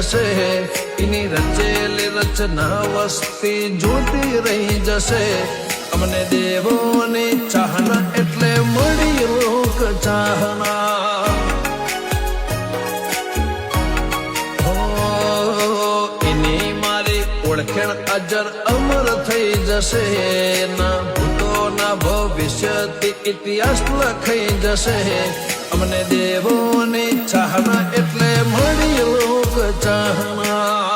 જશે એની રચેલી રચના વસ્તી જૂટી રહી જશે અમને દેવોની ચાહના એટલે મળી લોક ચાહના એની મારી ઓળખેણ અજર અમર થઈ જશે ના ભૂતોના ભવિષ્યથી ઇતિહાસ લખાઈ જશે અમને દેવોની ચાહના એટલે મળી લોક ચાહના